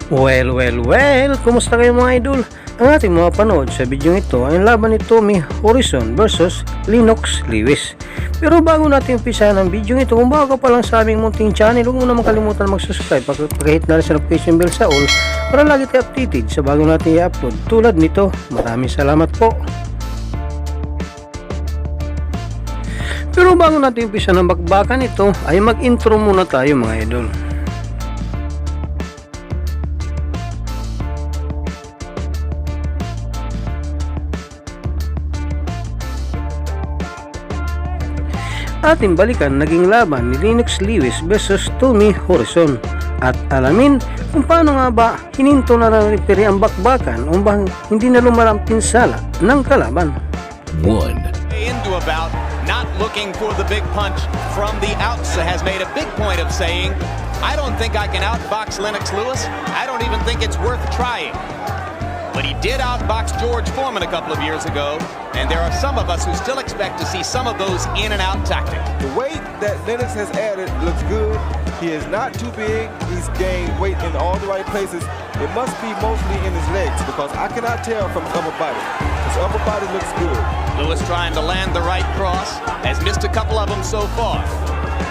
Well, kumusta kayo mga idol? Ang ating mga panood sa video ito ay ang laban ni Morrison versus Lennox Liwes. Pero bago natin umpisahan ang video ito, kung bago ka pa lang sa aming munting channel, huwag mo naman kalimutan mag-subscribe, pag-hit na rin sa notification bell sa all para lagi tayo updated sa bago natin i-upload tulad nito. Maraming salamat po. Pero bago natin umpisa ng bakbakan ito, ay mag-intro muna tayo mga idol. Ating balikan naging laban ni Lennox Liwes versus Morrison at alamin kung paano nga ba hininto na referi ang bakbakan o bang hindi na lumarang pinsala ng kalaban. 1. Into about not looking for the big punch from the outs, has made a big point of saying, I don't think I can outbox Lennox Liwes. I don't even think it's worth trying. But he did outbox George Foreman a couple of years ago, and there are some of us who still expect to see some of those in and out tactics. The weight that Lennox has added looks good. He is not too big. He's gained weight in all the right places. It must be mostly in his legs because I cannot tell from his upper body. His upper body looks good. Liwes trying to land the right cross, has missed a couple of them so far.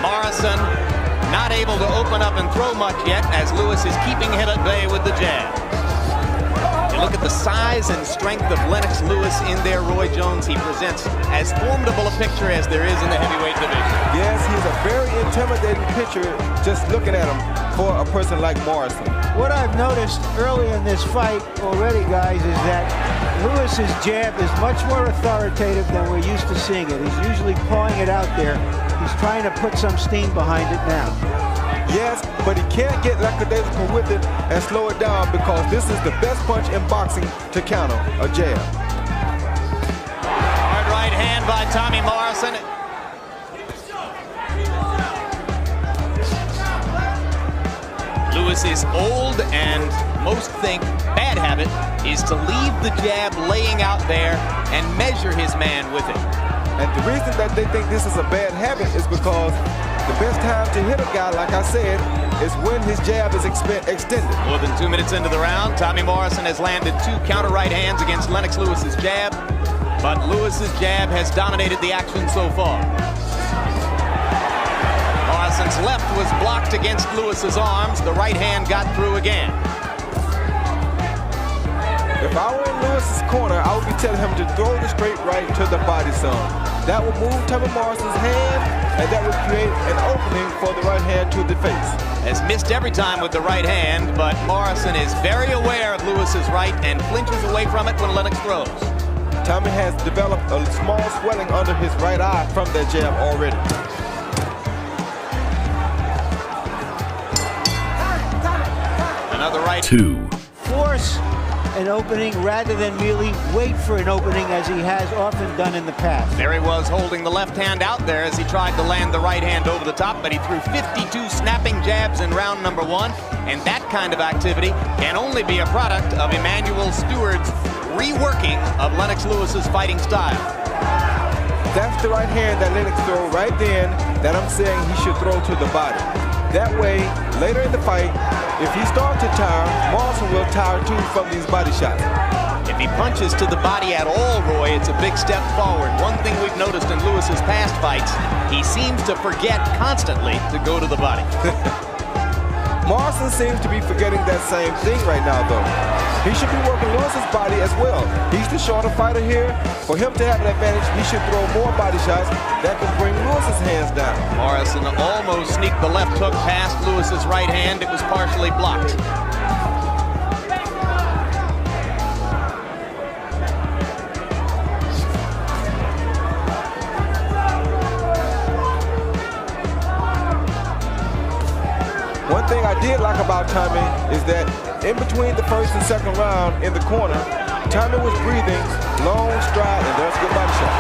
Morrison not able to open up and throw much yet as Liwes is keeping him at bay with the jab. You look at the size and strength of Lennox Liwes in there, Roy Jones. He presents as formidable a picture as there is in the heavyweight division. Yes, he's a very intimidating picture just looking at him for a person like Morrison. What I've noticed early in this fight already, guys, is that Liwes' jab is much more authoritative than we're used to seeing it. He's usually pawing it out there. He's trying to put some steam behind it now. Yes, but he can't get lackadaisical with it and slow it down because this is the best punch in boxing to counter a jab. Hard right hand by Tommy Morrison. Liwes is old, and most think bad habit is to leave the jab laying out there and measure his man with it. And the reason that they think this is a bad habit is because the best time to hit a guy, like I said, is when his jab is extended. More than 2 minutes into the round, Tommy Morrison has landed 2 counter right hands against Lennox Liwes' jab, but Liwes' jab has dominated the action so far. Morrison's left was blocked against Liwes' arms. The right hand got through again. If I were in Liwes' corner, I would be telling him to throw the straight right to the body some. That would move Tommy Morrison's hand, and that would create an opening for the right hand to the face. Has missed every time with the right hand, but Morrison is very aware of Liwes' right and flinches away from it when Lennox throws. Tommy has developed a small swelling under his right eye from that jab already. Another right. 2. Force an opening rather than merely wait for an opening as he has often done in the past. There he was holding the left hand out there as he tried to land the right hand over the top, but he threw 52 snapping jabs in round number 1, and that kind of activity can only be a product of Emmanuel Stewart's reworking of Lennox Liwes' fighting style. That's the right hand that Lennox threw right then that I'm saying he should throw to the body. That way, later in the fight, if he starts to tire, Morrison will tire too from these body shots. If he punches to the body at all, Roy, it's a big step forward. One thing we've noticed in Liwes' past fights, he seems to forget constantly to go to the body. Morrison seems to be forgetting that same thing right now, though. He should be working Liwes' body as well. He's the shorter fighter here. For him to have an advantage, he should throw more body shots that can bring Liwes' hands down. Morrison almost sneaked the left hook past Liwes' right hand. It was partially blocked. One thing I did like about Tommy is that in between the first and second round in the corner, Tommy was breathing, long stride, and there's a good body shot.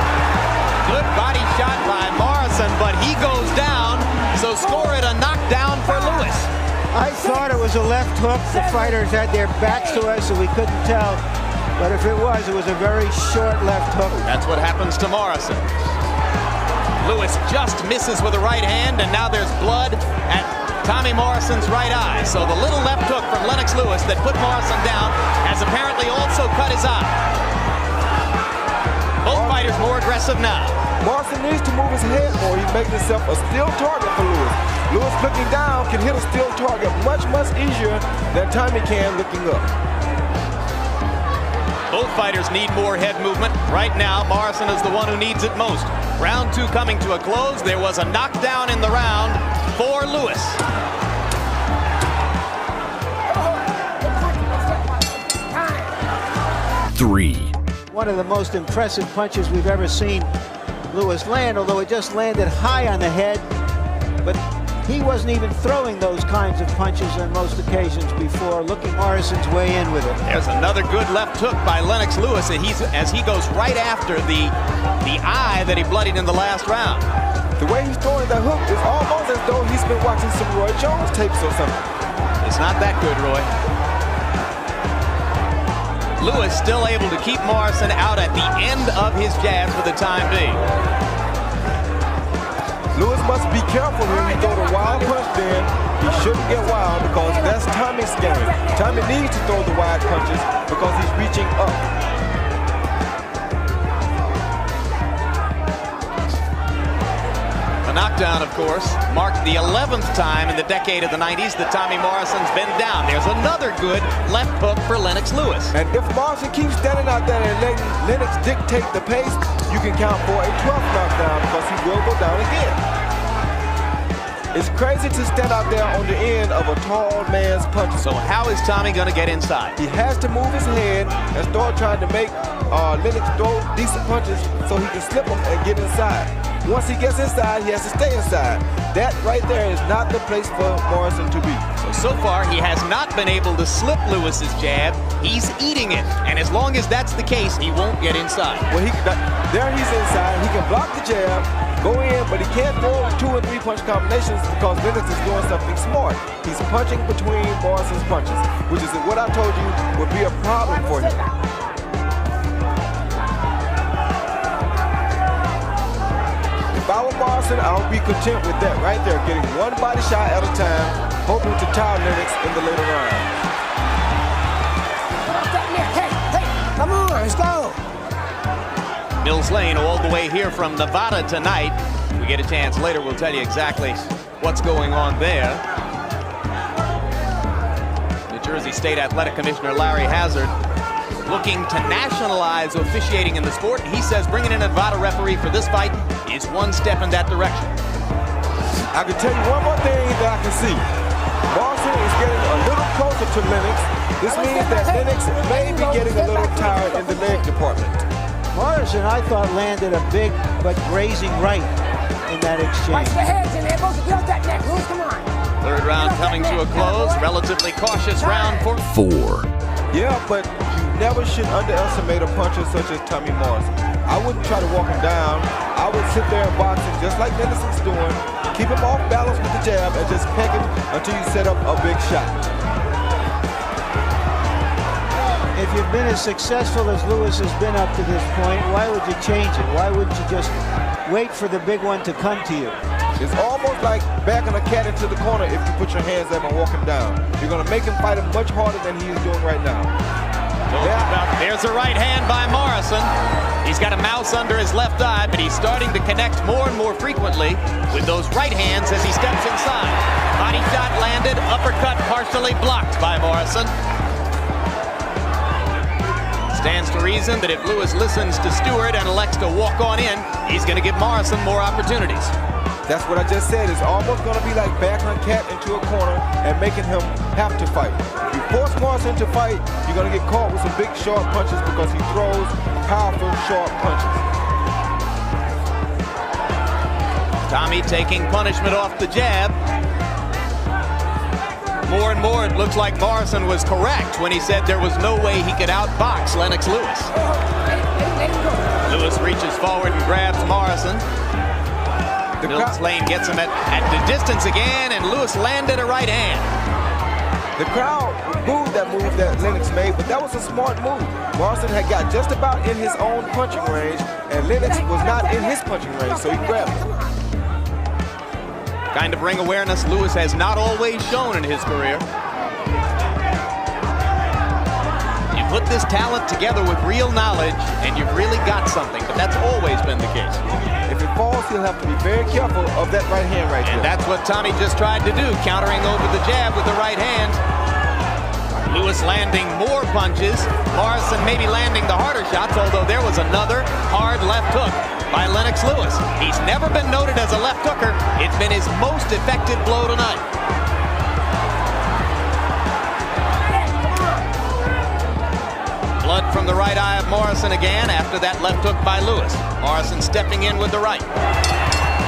Good body shot by Morrison, but he goes down, so score it a knockdown for Liwes. I thought it was a left hook. The fighters had their backs to us, so we couldn't tell. But if it was a very short left hook. That's what happens to Morrison. Liwes just misses with the right hand, and now there's blood at Tommy Morrison's right eye. So the little left hook from Lennox Liwes that put Morrison down has apparently also cut his eye. Both fighters more aggressive now. Morrison needs to move his head more. He's making himself a steel target for Liwes. Liwes looking down can hit a steel target much easier than Tommy can looking up. Both fighters need more head movement. Right now, Morrison is the one who needs it most. Round 2 coming to a close. There was a knockdown in the round for Liwes. One of the most impressive punches we've ever seen Liwes land, although it just landed high on the head. But he wasn't even throwing those kinds of punches on most occasions before. Looking Morrison's way in with it. There's another good left hook by Lennox Liwes, and as he goes right after the eye that he bloodied in the last round. The way he's throwing that hook is almost as though he's been watching some Roy Jones tapes or something. It's not that good, Roy. Liwes still able to keep Morrison out at the end of his jab for the time being. Liwes must be careful when he throw the wild punch then. He shouldn't get wild because that's Tommy's game. Tommy needs to throw the wide punches because he's reaching up. The knockdown, of course, marked the 11th time in the decade of the 90s that Tommy Morrison's been down. There's another good left hook for Lennox Liwes. And if Morrison keeps standing out there and letting Lennox dictate the pace, you can count for a 12th knockdown because he will go down again. It's crazy to stand out there on the end of a tall man's punches. So how is Tommy going to get inside? He has to move his head and start trying to make Lennox throw decent punches so he can slip them and get inside. Once he gets inside, he has to stay inside. That right there is not the place for Morrison to be. So far, he has not been able to slip Liwes' jab. He's eating it. And as long as that's the case, he won't get inside. Well, there he's inside. He can block the jab, go in, but he can't throw 2 and 3 punch combinations because Lennox is doing something smart. He's punching between Morrison's punches, which is what I told you would be a problem for him. If I were Morrison, I would be content with that right there, getting one body shot at a time, hoping to tire Lennox in the later round. Hey, come on, let's go. Mills Lane all the way here from Nevada tonight. If we get a chance later, we'll tell you exactly what's going on there. New Jersey State Athletic Commissioner Larry Hazard looking to nationalize officiating in the sport. He says bringing in a Nevada referee for this fight is one step in that direction. I can tell you one more thing that I can see. Morrison is getting a little closer to Lennox. This means that Lennox may be getting a little tired in the leg department. Morrison, I thought, landed a big but grazing right in that exchange. Watch the heads in there. Build that neck. Liwes, come on. Third round coming to a close. Relatively cautious round for 4. Yeah, but you never should underestimate a puncher such as Tommy Morrison. I wouldn't try to walk him down. I would sit there and box him just like Lennox is doing. Keep him off balance with the jab and just peg him until you set up a big shot. If you've been as successful as Liwes has been up to this point, why would you change it? Why wouldn't you just wait for the big one to come to you? It's almost like backing a cat into the corner if you put your hands up and walk him down. You're going to make him fight him much harder than he is doing right now. There's a right hand by Morrison. He's got a mouse under his left eye, but he's starting to connect more and more frequently with those right hands as he steps inside. Body shot landed, uppercut partially blocked by Morrison. Stands to reason that if Liwes listens to Stewart and elects to walk on in, he's going to give Morrison more opportunities. That's what I just said. It's almost going to be like backing a cat into a corner and making him have to fight. If you force Morrison to fight, you're going to get caught with some big, sharp punches because he throws powerful, sharp punches. Tommy taking punishment off the jab. More and more, it looks like Morrison was correct when he said there was no way he could outbox Lennox Liwes. Liwes reaches forward and grabs Morrison. Mills Lane gets him at the distance again, and Liwes landed a right hand. The crowd booed that move that Lennox made, but that was a smart move. Morrison had got just about in his own punching range, and Lennox was not in his punching range, so he grabbed him. Kind of ring awareness Liwes has not always shown in his career. put this talent together with real knowledge, and you've really got something. But that's always been the case. If it falls, he'll have to be very careful of that right hand right And there. that's what Tommy just tried to do, countering over the jab with the right hand. Liwes landing more punches. Morrison maybe landing the harder shots, although there was another hard left hook by Lennox Liwes. He's never been noted as a left hooker. It's been his most effective blow tonight. Blood from the right eye of Morrison again after that left hook by Liwes. Morrison stepping in with the right.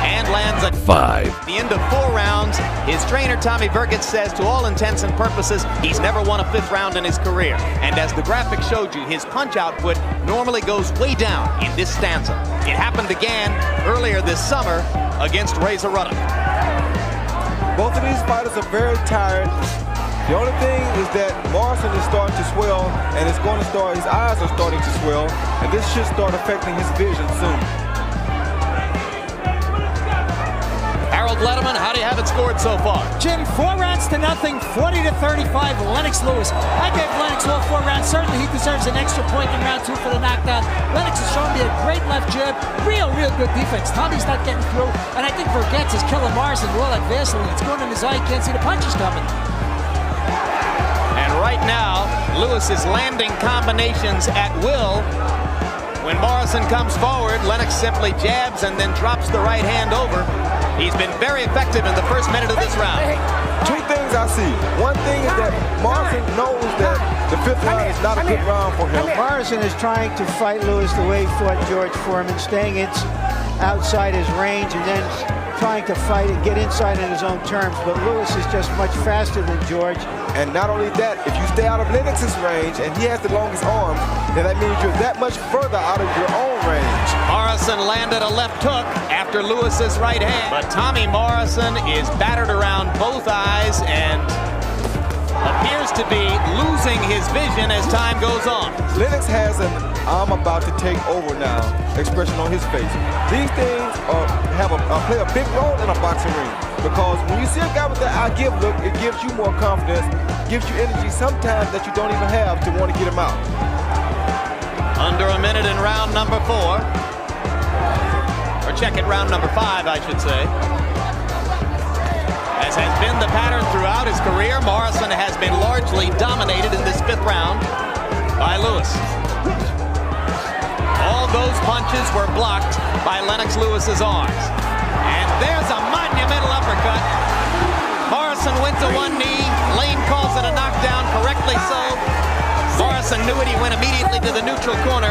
And lands a 5. At the end of 4 rounds, his trainer Tommy Vergitz says to all intents and purposes, he's never won a 5th round in his career. And as the graphic showed you, his punch output normally goes way down in this stanza. It happened again earlier this summer against Razor Ruddock. Both of these fighters are very tired. The only thing is that Morrison is starting to swell, and it's going to start, his eyes are starting to swell, and this should start affecting his vision soon. Harold Letterman, how do you have it scored so far? Jim, 4 rounds to nothing, 40-35, Lennox Liwes. I gave Lennox all 4 rounds. Certainly he deserves an extra point in round 2 for the knockdown. Lennox has shown me a great left jab, real good defense. Tommy's not getting through, and I think Vergitz is killing Morrison with all that Vaseline. It's going in his eye, you can't see the punches coming. And right now, Liwes is landing combinations at will. When Morrison comes forward, Lennox simply jabs and then drops the right hand over. He's been very effective in the first minute of this round. 2 things I see. One thing is that Morrison knows that the 5th round is not a good round for him. Morrison is trying to fight Liwes the way he fought George Foreman, staying outside his range and then trying to fight and get inside on his own terms. But Liwes is just much faster than George. And not only that, if you stay out of Lennox's range and he has the longest arms, then that means you're that much further out of your own range. Morrison landed a left hook after Lewis's right hand. But Tommy Morrison is battered around both eyes and appears to be losing his vision as time goes on. Lennox has an "I'm about to take over now" expression on his face. These things play a big role in a boxing ring, because when you see a guy with the "I give" look, it gives you more confidence, gives you energy sometimes that you don't even have to want to get him out. Under a minute in round number 4. Or check it, round number 5, I should say. As has been the pattern throughout his career, Morrison has been largely dominated in this 5th round by Liwes. All those punches were blocked by Lennox Liwes' arms. And there's a monumental uppercut. Morrison wins a 1 knee. Lane calls it a knockdown, correctly so. Morrison knew it. He went immediately to the neutral corner,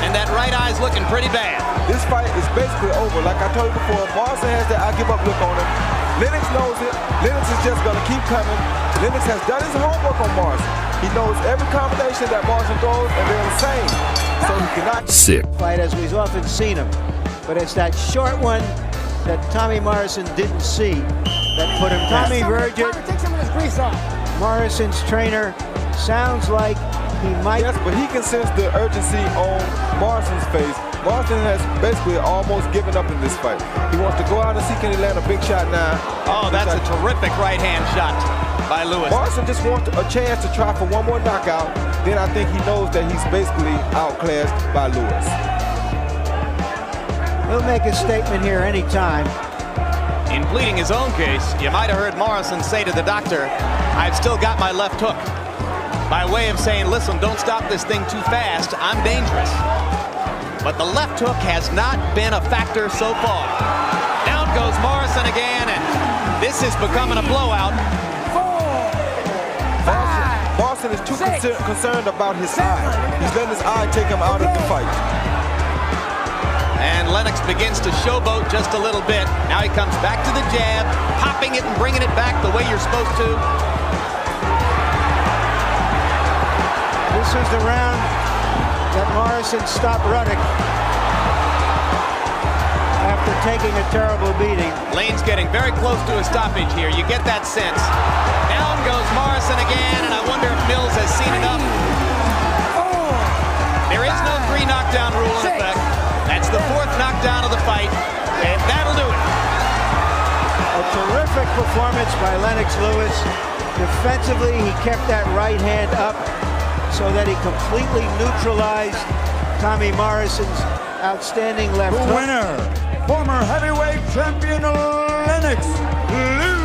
and that right eye's looking pretty bad. This fight is basically over. Like I told you before, Morrison has that "I give up" look on him. Lennox knows it. Lennox is just going to keep coming. Lennox has done his homework on Morrison. He knows every combination that Morrison throws, and they're the same. So he cannot fight as we've often seen him. But it's that short one that Tommy Morrison didn't see that put him. Tommy Vergitz, Take some of this grease off. Morrison's trainer, sounds like he might. Yes, but he can sense the urgency on Morrison's face. Morrison has basically almost given up in this fight. He wants to go out and see can he land a big shot now. Oh, that's a terrific right-hand shot by Liwes. Morrison just wants a chance to try for one more knockout. Then I think he knows that he's basically outclassed by Liwes. He'll make a statement here anytime. In pleading his own case, you might have heard Morrison say to the doctor, "I've still got my left hook." By way of saying, listen, don't stop this thing too fast. I'm dangerous. But the left hook has not been a factor so far. Down goes Morrison again, and this is becoming a blowout. 4, 5. Morrison is too concerned about his eye. He's letting his eye take him out of the fight. And Lennox begins to showboat just a little bit. Now he comes back to the jab, popping it and bringing it back the way you're supposed to. This is the round that Morrison stopped Ruddock after taking a terrible beating. Lane's getting very close to a stoppage here. You get that sense. Down goes Morrison again, and I wonder if Mills has seen enough. There is no 3 knockdown rule in effect. That's the 4th knockdown of the fight, and that'll do it. A terrific performance by Lennox Liwes. Defensively, he kept that right hand up. so that he completely neutralized Tommy Morrison's outstanding left The hook. winner, former heavyweight champion Lennox Liwes.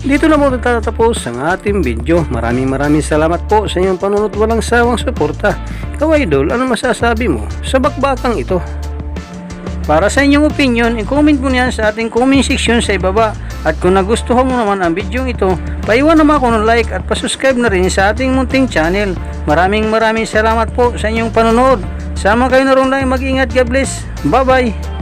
Dito na po natatapos ang ating video. Maraming salamat po sa inyong panunod, walang sawang suporta. Ikaw idol, ano masasabi mo sa bakbakang ito? Para sa inyong opinion, i-comment mo niyan sa ating comment section sa ibaba. At kung nagustuhan mo naman ang video ito, paiwan naman ako ng like at pasubscribe na rin sa ating munting channel. Maraming salamat po sa inyong panunod. Sama kayo na rin lang, mag-ingat, God bless. Bye bye.